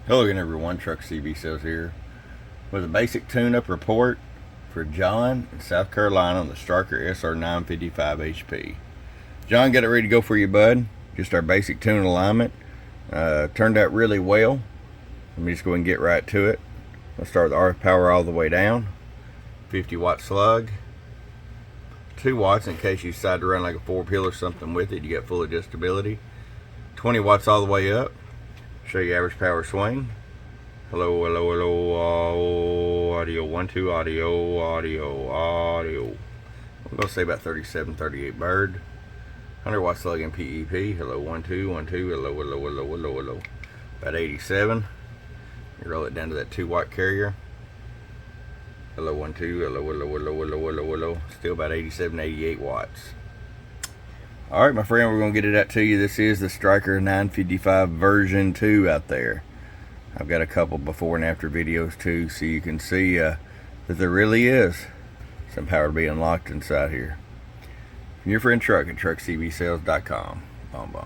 Hello again everyone, Truck CV Sales here with a basic tune-up report for John in South Carolina on the Stryker SR-955HP. John, got it ready to go for you, bud. Just our basic tune alignment. Turned out really well. Let me just go ahead and get right to it. I'll start with the RF power all the way down. 50 watt slug. 2 watts in case you decide to run like a 4-pill or something with it. You got full adjustability. 20 watts all the way up. Show you average power swing. Hello, hello, hello, audio, 1, 2, audio. I'm gonna say about 37, 38 bird. 100 watt slug in PEP. Hello, 1, 2, 1, 2, hello. About 87. You roll it down to that 2 watt carrier. Hello, 1, 2, hello. Still about 87, 88 watts. Alright, my friend, we're going to get it out to you. This is the Stryker 955 version 2 out there. I've got a couple before and after videos too, so you can see that there really is some power to be unlocked inside here. From your friend Truck at truckcvsales.com. Boom, boom.